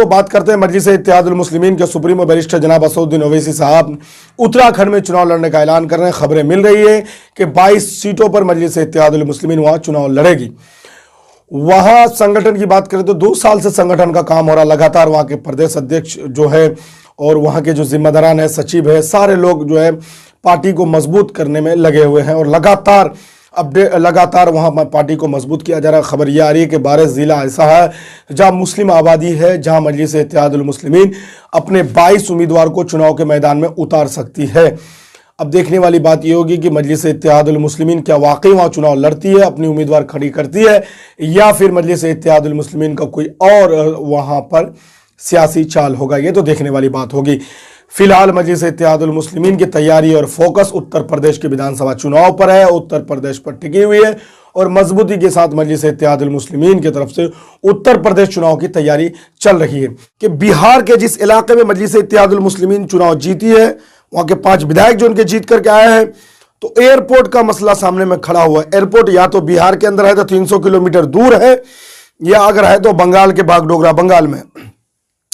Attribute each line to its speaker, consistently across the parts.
Speaker 1: दोस्तों बात करते हैं मजलिस इत्तेहादुल मुस्लिमीन के सुप्रीमो बैरिस्टर जनाब असदुद्दीन ओवैसी साहब उत्तराखंड में चुनाव लड़ने का ऐलान कर रहे हैं। खबरें मिल रही है कि 22 सीटों पर मजलिस इत्तेहादुल मुस्लिमीन वहां चुनाव लड़ेगी। वहां संगठन की बात करें तो 2 साल से संगठन का काम हो रहा, लगातार वहां के प्रदेश अध्यक्ष जो है और वहां के जो जिम्मेदारान है, सचिव है, सारे लोग जो है पार्टी को मजबूत करने में लगे हुए हैं और लगातार वहां पार्टी को मजबूत किया जा रहा है। खबर यह आ रही है कि 12 जिला ऐसा है जहां मुस्लिम आबादी है, जहां मजलिस इत्तेहादुल मुस्लिमीन अपने 22 उम्मीदवार को चुनाव के मैदान में उतार सकती है। अब देखने वाली बात यह होगी कि मजलिस इत्तेहादुल मुस्लिमीन क्या वाकई वहां चुनाव लड़ती है, अपनी उम्मीदवार खड़ी करती है, या फिर मजलिस इत्तेहादुल मुस्लिमीन का कोई और वहां पर सियासी चाल होगा। ये तो देखने वाली बात होगी। फिलहाल मजलिस इत्तेहादुल मुस्लिमीन की तैयारी और फोकस उत्तर प्रदेश के विधानसभा चुनाव पर है, उत्तर प्रदेश पर टिकी हुई है और मजबूती के साथ मजलिस इत्तेहादुल मुस्लिमीन की तरफ से उत्तर प्रदेश चुनाव की तैयारी चल रही है। कि बिहार के जिस इलाके में मजलिस इत्तेहादुल मुस्लिमीन चुनाव जीती है, वहां के 5 विधायक जो उनके जीत करके आए हैं, तो एयरपोर्ट का मसला सामने में खड़ा हुआ है। एयरपोर्ट या तो बिहार के अंदर है तो 300 किलोमीटर दूर है, या अगर है तो बंगाल के बागडोगरा बंगाल में।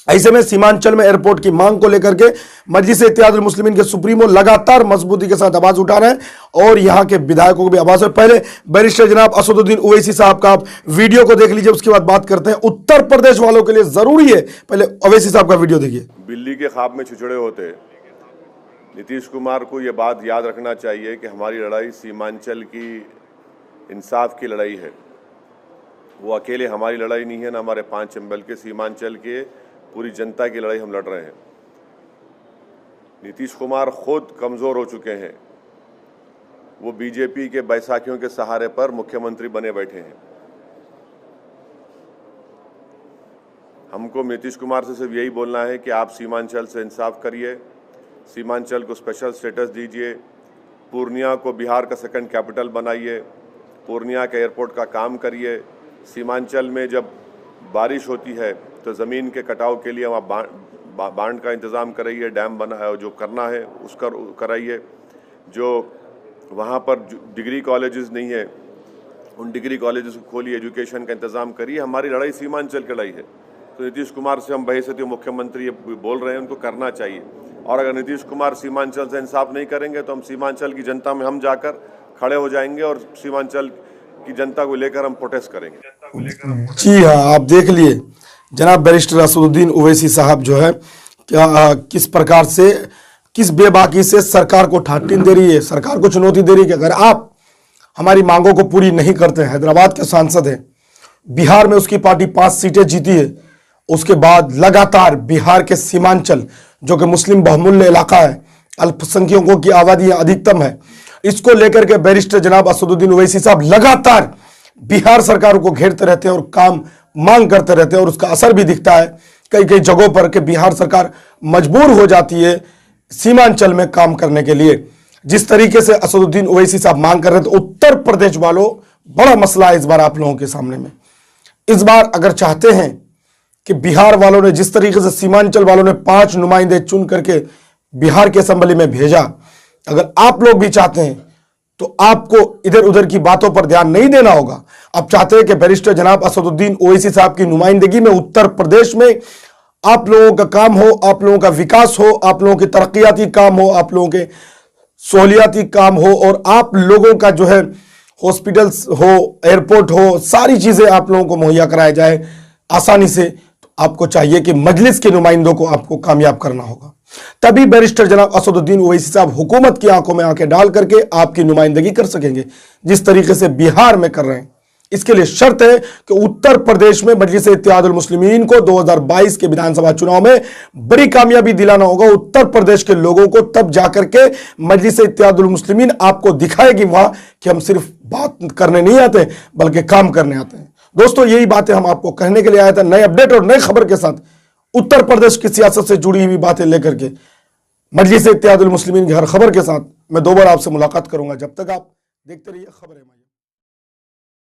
Speaker 1: ऐसे में सीमांचल में एयरपोर्ट की मांग को लेकर के मजलिस इत्तेहादुल मुस्लिमीन के सुप्रीमो लगातार मजबूती के साथ आवाज उठा रहे हैं और यहां के विधायकों को भी आवाज है। पहले बैरिस्टर जनाब असदुद्दीन ओवैसी साहब का आप वीडियो को देख लीजिए, उसके बाद बात करते हैं। उत्तर प्रदेश वालों के लिए जरूरी है, पहले ओवैसी साहब का वीडियो देखिए।
Speaker 2: बिल्ली के ख्वाब में छिछड़े होते नीतीश कुमार को यह बात याद रखना चाहिए कि हमारी लड़ाई सीमांचल की इंसाफ की लड़ाई है। वो अकेले हमारी लड़ाई नहीं है, ना हमारे 5 चंबल के, सीमांचल के पूरी जनता की लड़ाई हम लड़ रहे हैं। नीतीश कुमार खुद कमज़ोर हो चुके हैं, वो बीजेपी के बैसाखियों के सहारे पर मुख्यमंत्री बने बैठे हैं। हमको नीतीश कुमार से सिर्फ यही बोलना है कि आप सीमांचल से इंसाफ करिए, सीमांचल को स्पेशल स्टेटस दीजिए, पूर्णिया को बिहार का सेकंड कैपिटल बनाइए, पूर्णिया के एयरपोर्ट का काम करिए। सीमांचल में जब बारिश होती है तो ज़मीन के कटाव के लिए वहाँ बांध का इंतज़ाम कराइए, डैम बना है जो करना है उसका कराइए। जो वहाँ पर डिग्री कॉलेजेस नहीं है, उन डिग्री कॉलेजेस को खोलिए, एजुकेशन का इंतज़ाम करिए। हमारी लड़ाई सीमांचल की लड़ाई है, तो नीतीश कुमार से हम बहैसियत मुख्यमंत्री ये बोल रहे हैं, उनको करना चाहिए। और अगर नीतीश कुमार सीमांचल से इंसाफ नहीं करेंगे तो हम सीमांचल की जनता में हम जाकर खड़े हो जाएंगे और सीमांचल की जनता को लेकर हम प्रोटेस्ट करेंगे।
Speaker 1: जी हाँ, आप देख लिए जनाब बैरिस्टर असदुद्दीन ओवैसी साहब जो है क्या किस प्रकार से, किस बेबाकी से सरकार को ठाटिन दे रही है, सरकार को चुनौती दे रही है कि अगर आप हमारी मांगों को पूरी नहीं करते हैं। हैदराबाद के सांसद हैं, बिहार में उसकी पार्टी 5 सीटें जीती है, उसके बाद लगातार बिहार के सीमांचल जो कि मुस्लिम बहुमूल्य इलाका है, अल्पसंख्यकों की आबादी अधिकतम है, इसको लेकर के बैरिस्टर जनाब असदुद्दीन ओवैसी साहब लगातार बिहार सरकार को घेरते रहते हैं और काम मांग करते रहते हैं और उसका असर भी दिखता है कई कई जगहों पर कि बिहार सरकार मजबूर हो जाती है सीमांचल में काम करने के लिए। जिस तरीके से असदुद्दीन ओवैसी साहब मांग कर रहे थे, उत्तर प्रदेश वालों बड़ा मसला है इस बार आप लोगों के सामने में। इस बार अगर चाहते हैं कि बिहार वालों ने जिस तरीके से सीमांचल वालों ने 5 नुमाइंदे चुन करके बिहार की असेंबली में भेजा, अगर आप लोग भी चाहते हैं तो आपको इधर उधर की बातों पर ध्यान नहीं देना होगा। आप चाहते हैं कि बैरिस्टर जनाब असदुद्दीन ओवैसी साहब की नुमाइंदगी में उत्तर प्रदेश में आप लोगों का काम हो, आप लोगों का विकास हो, आप लोगों के तरक्याती काम हो, आप लोगों के सहूलियाती काम हो और आप लोगों का जो है हॉस्पिटल्स हो, एयरपोर्ट हो, सारी चीजें आप लोगों को मुहैया कराया जाए आसानी से। तो आपको चाहिए कि मजलिस के नुमाइंदों को आपको कामयाब करना होगा, तभी बैरिस्टर जनाब असदुद्दीन ओवैसी साहब हुकूमत की आंखों में आंखें डाल करके आपकी नुमाइंदगी कर सकेंगे, जिस तरीके से बिहार में कर रहे हैं। इसके लिए शर्त है कि उत्तर प्रदेश में मजलिस इत्तेहादुल मुस्लिमीन को 2022 के विधानसभा चुनाव में बड़ी कामयाबी दिलाना होगा उत्तर प्रदेश के लोगों को। तब जाकर के मजलिस इत्तेहादुल मुस्लिमीन आपको दिखाएगी वहां कि हम सिर्फ बात करने नहीं आते बल्कि काम करने आते हैं। दोस्तों, यही बातें हम आपको कहने के लिए आए थे, नए अपडेट और नए खबर के साथ, उत्तर प्रदेश की सियासत से जुड़ी हुई बातें लेकर के मजलिस इत्तेहादुल मुस्लिमीन की हर खबर के साथ मैं दोबारा आपसे मुलाकात करूंगा। जब तक आप देखते रहिए खबरें।